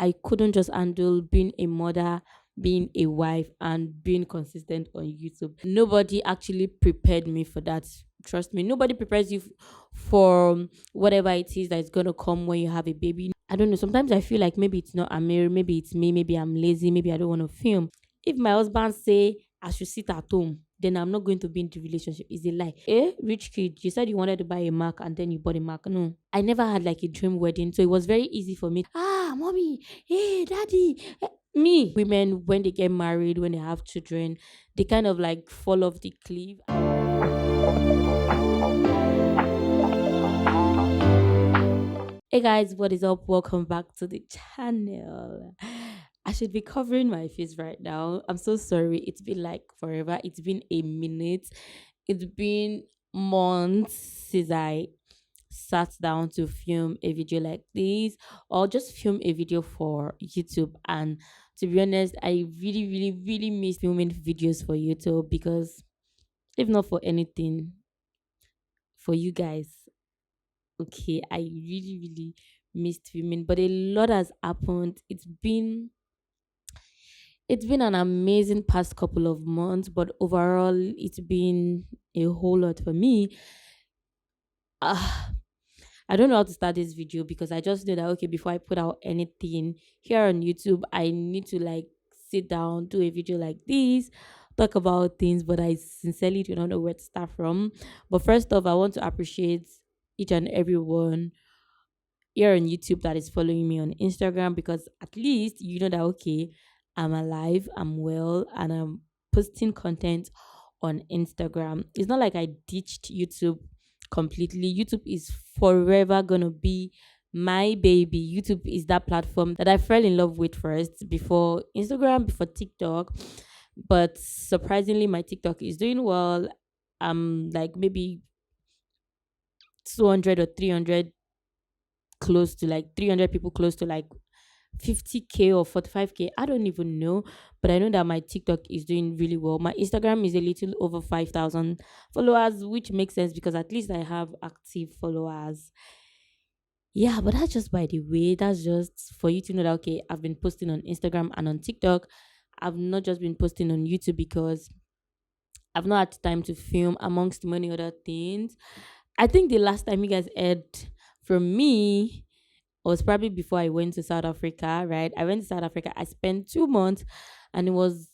I couldn't just handle being a mother, being a wife, and being consistent on YouTube. Nobody actually prepared me for that. Trust me, nobody prepares you for whatever it is that is gonna come when you have a baby. I don't know. Sometimes I feel like maybe it's not Amir, maybe it's me, maybe I'm lazy, maybe I don't want to film. If my husband say I should sit at home, then I'm not going to be in the relationship. Is a lie. Eh, rich kid, you said you wanted to buy a Mac and then you bought a Mac. No, I never had like a dream wedding, so it was very easy for me. Ah, mommy, hey, daddy. Me, women, when they get married, when they have children, they kind of like fall off the cliff. Hey guys, what is up? Welcome back to the channel. I should be covering my face right now. I'm so sorry. It's been like forever. It's been a minute. It's been months since I sat down to film a video like this or just film a video for YouTube. And to be honest, I really, really, really miss filming videos for YouTube because if not for anything, for you guys. Okay, I really, really missed filming, but a lot has happened. It's been an amazing past couple of months, but overall, it's been a whole lot for me. Ah, I don't know how to start this video because I just know that okay, before I put out anything here on YouTube, I need to like sit down, do a video like this, talk about things, but I sincerely do not know where to start from. But first off, I want to appreciate each and everyone here on YouTube that is following me on Instagram because at least you know that okay, I'm alive, I'm well, and I'm posting content on Instagram. It's not like I ditched YouTube completely. YouTube is forever gonna be my baby. YouTube is that platform that I fell in love with first before Instagram, before TikTok. But surprisingly, my TikTok is doing well. I'm like maybe 200 or 300 close to like 300 people close to like 50K or 45K. I don't even know, but I know that my TikTok is doing really well. My Instagram is a little over 5,000 followers, which makes sense because at least I have active followers. Yeah, but that's just by the way. That's just for you to know that okay, I've been posting on Instagram and on TikTok. I've not just been posting on YouTube because I've not had time to film amongst many other things. I think the last time you guys heard from me was probably before I went to South Africa, right? I went to South Africa. I spent 2 months and it was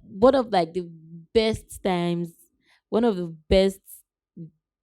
one of like the best times, one of the best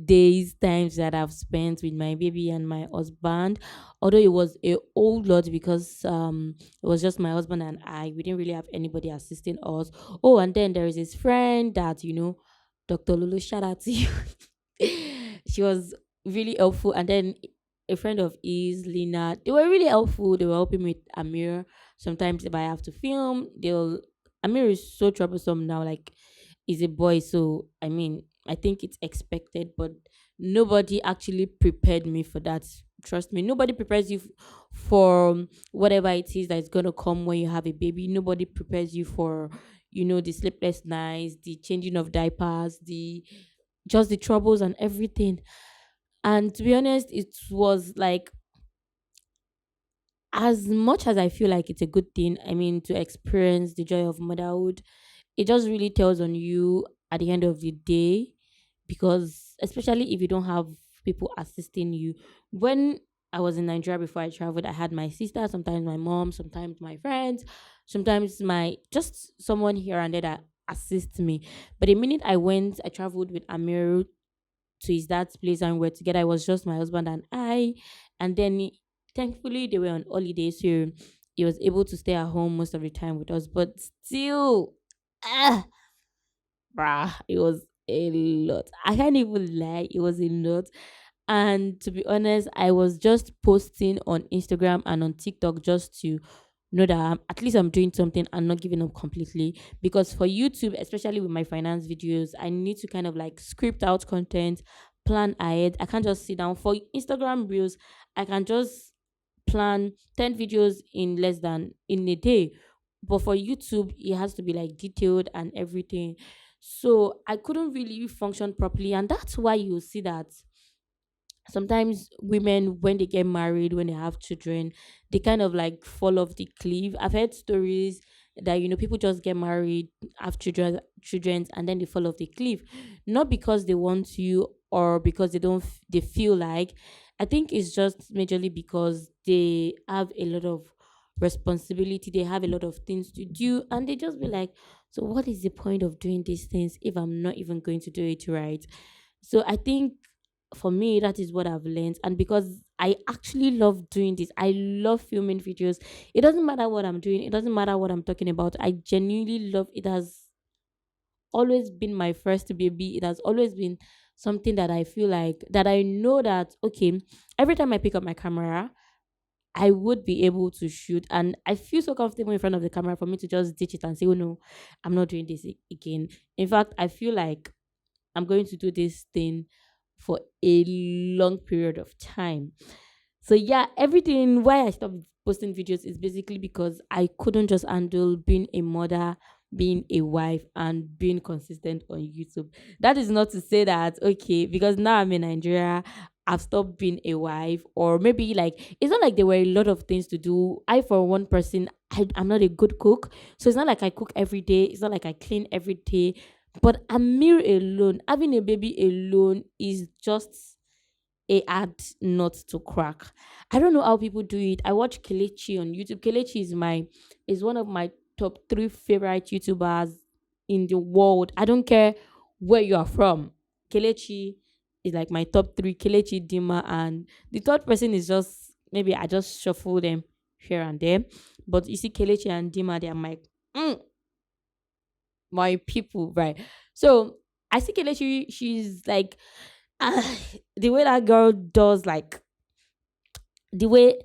days, times that I've spent with my baby and my husband. Although it was a whole lot because it was just my husband and I. We didn't really have anybody assisting us. Oh, and then there is this friend that, Dr. Lulu, shout out to you. She was really helpful. And then a friend of his, Lena, they were really helpful. They were helping me with Amir. Sometimes if I have to film, Amir is so troublesome now. Like, he's a boy, so I mean, I think it's expected, but nobody actually prepared me for that. Trust me, nobody prepares you for whatever it is that is gonna come when you have a baby. Nobody prepares you for, the sleepless nights, the changing of diapers, the just the troubles and everything. And to be honest, it was like as much as I feel like it's a good thing, I mean, to experience the joy of motherhood, it just really tells on you at the end of the day because especially if you don't have people assisting you. When I was in Nigeria before I traveled, I had my sister, sometimes my mom, sometimes my friends, sometimes my just someone here and there that assists me. But the minute I traveled with Amir to his dad's place and we're together. It was just my husband and I. And then thankfully they were on holiday, so he was able to stay at home most of the time with us. But still, ah, bruh, it was a lot. I can't even lie, it was a lot. And to be honest, I was just posting on Instagram and on TikTok just to know that at least I'm doing something and not giving up completely. Because for YouTube, especially with my finance videos, I need to kind of like script out content, plan ahead. I can't just sit down. For Instagram reels, I can just plan 10 videos in less than in a day. But for YouTube, it has to be like detailed and everything. So I couldn't really function properly. And that's why you see that sometimes women, when they get married, when they have children, they kind of like fall off the cliff. I've heard stories that, people just get married, have children, and then they fall off the cliff, not because they want to, or because they don't they feel like. I think it's just majorly because they have a lot of responsibility, they have a lot of things to do, and they just be like, so what is the point of doing these things if I'm not even going to do it right? So I think for me, that is what I've learned. And because I actually love doing this, I love filming videos. It doesn't matter what I'm doing, it doesn't matter what I'm talking about. I genuinely love it. Has always been my first baby. It has always been something that I feel like, that I know that, okay, every time I pick up my camera, I would be able to shoot, and I feel so comfortable in front of the camera for me to just ditch it and say, oh no, I'm not doing this again. In fact, I feel like I'm going to do this thing for a long period of time. So yeah, everything why I stopped posting videos is basically because I couldn't just handle being a mother, being a wife, and being consistent on YouTube. That is not to say that, okay, because now I'm in Nigeria, I've stopped being a wife, or maybe like it's not like there were a lot of things to do. I, for one person, I'm not a good cook, so it's not like I cook every day. It's not like I clean every day. But a meal alone, having a baby alone, is just a hard nut to crack. I don't know how people do it. I watch Kelechi on YouTube. Kelechi is one of my top three favorite YouTubers in the world. I don't care where you are from. Kelechi is like my top three. Kelechi, Dima, and the third person is just, maybe I just shuffle them here and there. But you see, Kelechi and Dima, they are my people, right? So I see Kelechi, she's like, ah, the way that girl does, like the way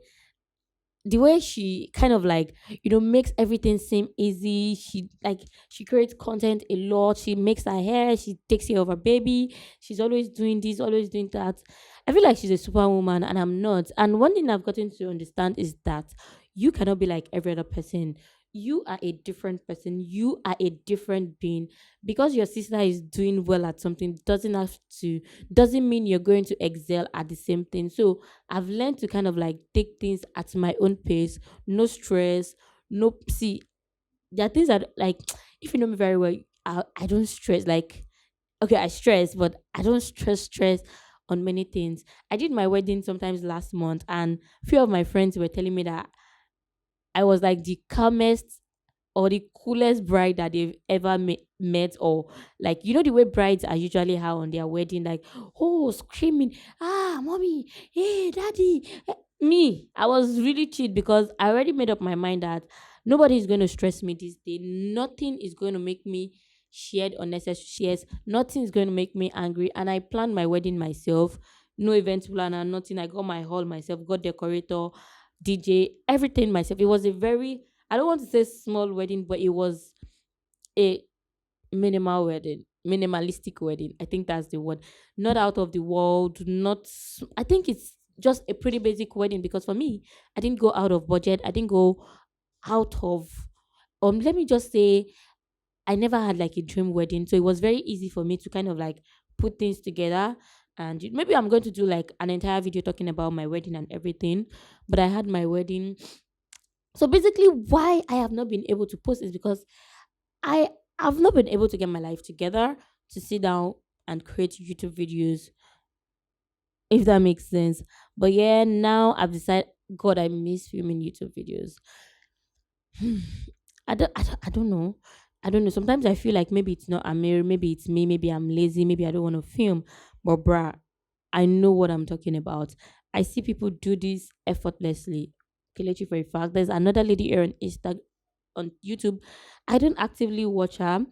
the way she kind of like, makes everything seem easy. She creates content a lot. She makes her hair, she takes care of her baby, she's always doing this, always doing that. I feel like she's a superwoman, and I'm not. And one thing I've gotten to understand is that you cannot be like every other person. You are a different person, you are a different being. Because your sister is doing well at something doesn't mean you're going to excel at the same thing. So I've learned to kind of like take things at my own pace, no stress, no. See, there are things that, like, if you know me very well, I don't stress. Like, okay, I stress, but I don't stress on many things. I did my wedding sometimes last month, and few of my friends were telling me that I was like the calmest or the coolest bride that they've ever met, or like, the way brides are usually how on their wedding, like, oh, screaming, ah, mommy, hey, daddy. Me, I was really chill because I already made up my mind that nobody is going to stress me this day. Nothing is going to make me shared unnecessary shares. Nothing is going to make me angry. And I planned my wedding myself. No event planner, nothing. I got my hall myself, got decorator, DJ, everything myself. It was a very, I don't want to say small wedding, but it was a minimal wedding, minimalistic wedding. I think that's the word. Not out of the world, I think it's just a pretty basic wedding, because for me, I didn't go out of budget. I didn't go out of, let me just say, I never had like a dream wedding. So it was very easy for me to kind of like put things together. And maybe I'm going to do like an entire video talking about my wedding and everything. But I had my wedding. So basically, why I have not been able to post is because I have not been able to get my life together to sit down and create YouTube videos, if that makes sense. But yeah, now I've decided, God, I miss filming YouTube videos. I don't know. I don't know. Sometimes I feel like maybe it's not Amir, maybe it's me, maybe I'm lazy, maybe I don't want to film. But bruh, I know what I'm talking about. I see people do this effortlessly. Kelechi, for a fact. There's another lady here on YouTube. I don't actively watch her.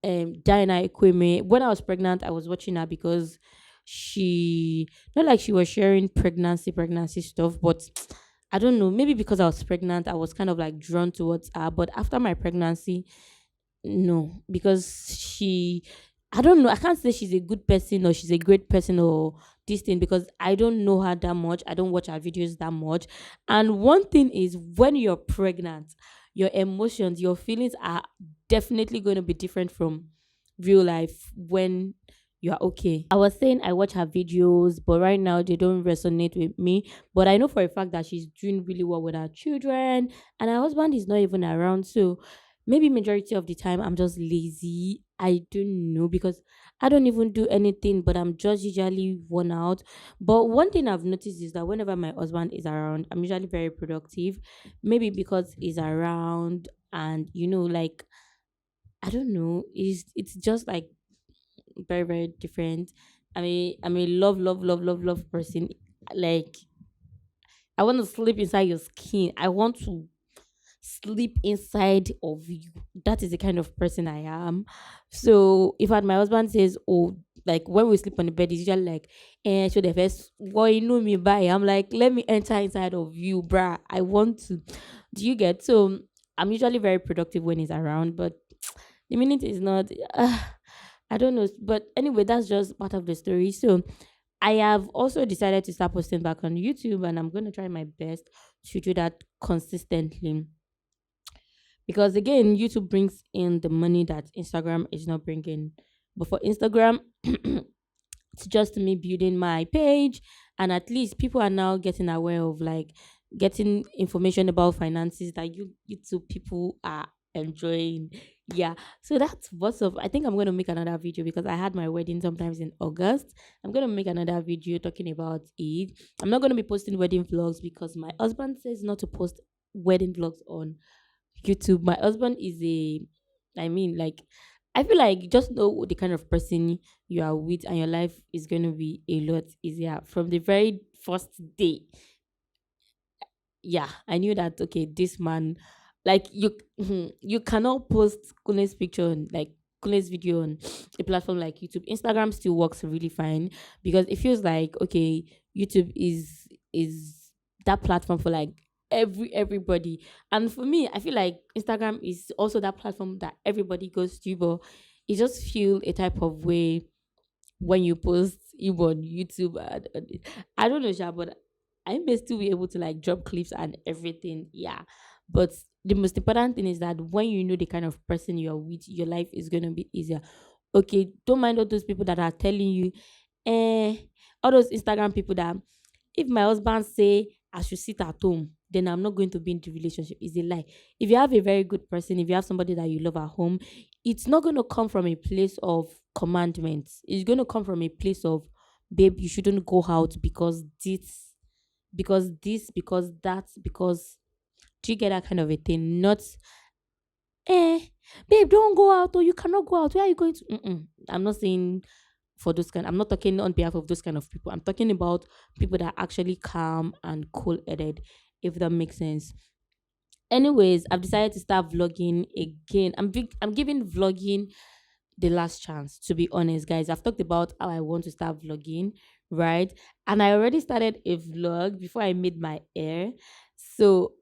Diana Ekweme. When I was pregnant, I was watching her because she, not like she was sharing pregnancy stuff, but I don't know, maybe because I was pregnant, I was kind of like drawn towards her. But after my pregnancy, no, because I don't know, I can't say she's a good person or she's a great person or this thing, because I don't know her that much. I don't watch her videos that much. And one thing is, when you're pregnant, your emotions, your feelings are definitely going to be different from real life when you are okay. I was saying I watch her videos, but right now they don't resonate with me. But I know for a fact that she's doing really well with her children, and her husband is not even around. So maybe majority of the time I'm just lazy. I don't know because I don't even do anything, but I'm just usually worn out. But one thing I've noticed is that whenever my husband is around, I'm usually very productive. Maybe because he's around, and like, I don't know. It's just like very, very different. I'm a love, love, love, love, love person. Like, I want to sleep inside your skin. I want to sleep inside of you. That is the kind of person I am. So if my husband says, "Oh," like when we sleep on the bed, he's usually like, so the first boy, you know me by." I'm like, "Let me enter inside of you, bruh. I want to." Do you get? So I'm usually very productive when he's around, but the minute is not. I don't know, but anyway, that's just part of the story. So I have also decided to start posting back on YouTube, and I'm going to try my best to do that consistently, because again, YouTube brings in the money that Instagram is not bringing. But for Instagram, it's just me building my page, and at least people are now getting aware of, like, getting information about finances that YouTube people are enjoying. Yeah, so that's what's up. I think I'm going to make another video because I had my wedding sometimes in August. I'm going to make another video talking about it. I'm not going to be posting wedding vlogs because my husband says not to post wedding vlogs on YouTube. My husband is like, I feel like just know the kind of person you are with, and your life is going to be a lot easier from the very first day. Yeah, I knew that. Okay, this man, like, you cannot post coolest picture on, like, coolest video on a platform like YouTube. Instagram still works really fine because it feels like, okay, YouTube is that platform for like everybody. And for me, I feel like Instagram is also that platform that everybody goes to, but it just feel a type of way when you post you on YouTube. I don't know, Sha, but I may still be able to like drop clips and everything. Yeah. But the most important thing is that when you know the kind of person you are with, your life is gonna be easier. Okay, don't mind all those people that are telling you, eh, all those Instagram people that if my husband say I should sit at home, then I'm not going to be in the relationship. Is a lie. If you have a very good person, if you have somebody that you love at home, it's not going to come from a place of commandments. It's going to come from a place of, babe, you shouldn't go out because that, because, do you get that kind of a thing? Not, eh, babe, don't go out, or you cannot go out. Where are you going to? Mm-mm. I'm not saying for those kind. I'm not talking on behalf of those kind of people. I'm talking about people that are actually calm and cool headed, if that makes sense. Anyways, I've decided to start vlogging again. I'm giving vlogging the last chance, to be honest, guys. I've talked about how I want to start vlogging, right? And I already started a vlog before I made my hair. So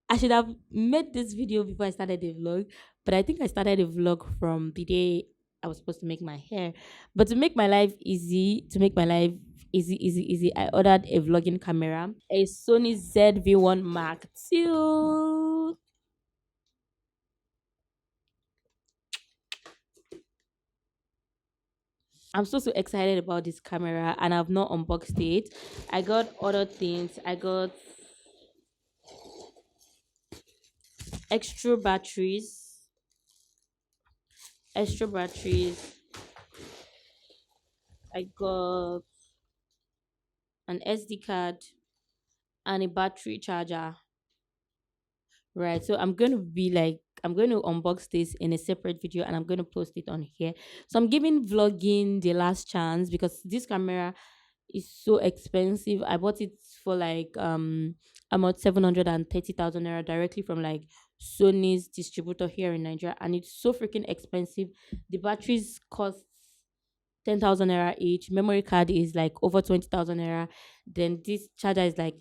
I should have made this video before I started the vlog, but I think I started a vlog from the day I was supposed to make my hair. But to make my life easy, easy, I ordered a vlogging camera, a Sony ZV-1 Mark II. I'm so excited about this camera, and I've not unboxed it. I got other things. I got extra batteries, extra batteries. I got an SD card and a battery charger. Right. So I'm going to unbox this in a separate video, and I'm going to post it on here. So I'm giving vlogging the last chance because this camera is so expensive. I bought it for like about 730,000 naira directly from like Sony's distributor here in Nigeria, and it's so freaking expensive. The batteries cost 10,000 naira each. Memory card is like over 20,000 naira. Then this charger is like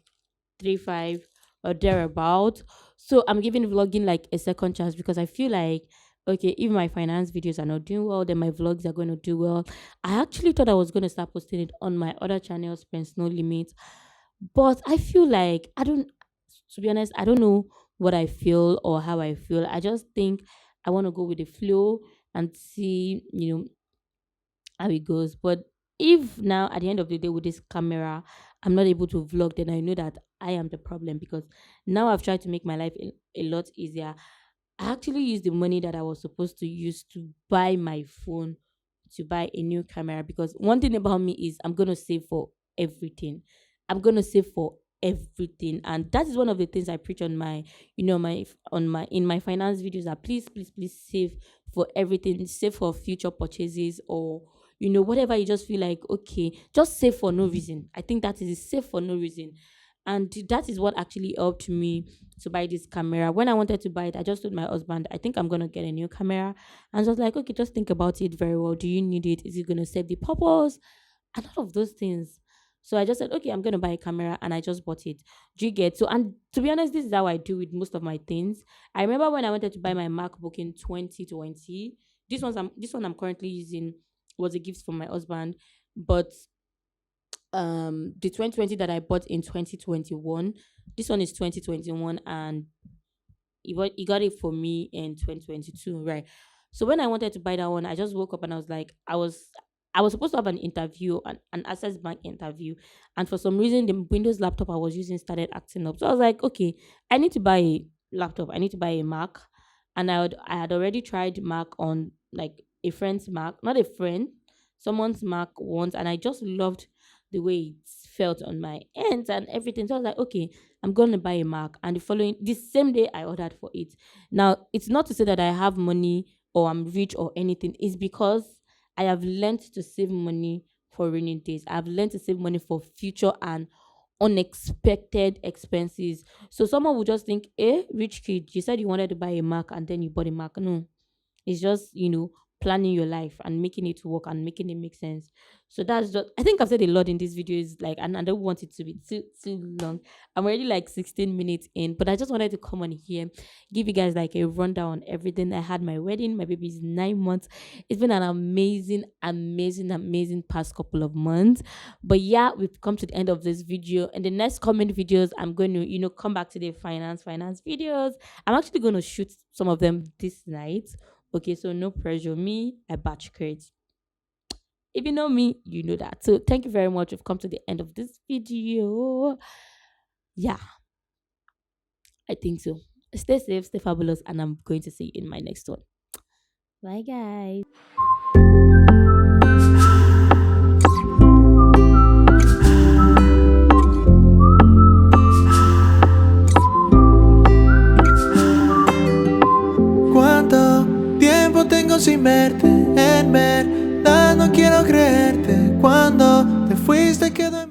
3 5 or thereabout. So I'm giving vlogging like a second chance because I feel like, okay, if my finance videos are not doing well, then my vlogs are going to do well. I actually thought I was going to start posting it on my other channel, Spence No Limit, but I feel like I don't. To be honest, I don't know what I feel or how I feel. I just think I want to go with the flow and see, how it goes. But if now at the end of the day with this camera, I'm not able to vlog, then I know that I am the problem, because now I've tried to make my life a lot easier. I actually used the money that I was supposed to use to buy my phone, to buy a new camera, because one thing about me is I'm gonna save for everything. I'm gonna save for everything, and that is one of the things I preach on my, my on my in my finance videos, that please, please, please save for everything. Save for future purchases, or whatever you just feel like, okay, just save for no reason. I think that is save for no reason, and that is what actually helped me to buy this camera. When I wanted to buy it, I just told my husband, I think I'm gonna get a new camera. And I was like, okay, just think about it very well. Do you need it? Is it gonna serve the purpose? And all of those things. So I just said, okay, I'm gonna buy a camera, and I just bought it. Do you get? So, and to be honest, this is how I do with most of my things. I remember when I wanted to buy my MacBook in 2020. This one I'm currently using was a gift from my husband, but the 2020 that I bought in 2021, this one is 2021, and he got it for me in 2022, right? So when I wanted to buy that one, I just woke up and I was like, I was supposed to have an interview, an access bank interview, and for some reason the Windows laptop I was using started acting up. So I was like, okay, I need to buy a laptop, I need to buy a Mac. And I had already tried Mac on like a friend's Mac, not a friend, someone's Mac once, and I just loved the way it felt on my ends and everything. So I was like, okay, I'm gonna buy a Mac. And the same day I ordered for it. Now, it's not to say that I have money or I'm rich or anything. It's because I have learned to save money for rainy days. I've learned to save money for future and unexpected expenses. So someone would just think, rich kid, you said you wanted to buy a Mac and then you bought a Mac. No, it's just, planning your life and making it work and making it make sense. So that's just, I think I've said a lot in this video, is like, and I don't want it to be too long. I'm already like 16 minutes in, but I just wanted to come on here, give you guys like a rundown on everything. I had my wedding, my baby's 9 months. It's been an amazing, amazing, amazing past couple of months. But yeah, we've come to the end of this video. In the next comment videos, I'm going to, come back to the finance videos. I'm actually going to shoot some of them this night. Okay, so no pressure. Me, I batch create. If you know me, you know that. So thank you very much. We've come to the end of this video. Yeah, I think so. Stay safe, stay fabulous, and I'm going to see you in my next one. Bye, guys. ¿Cuánto tiempo tengo sin verte? En verdad no quiero creerte. Cuando te fuiste quedó en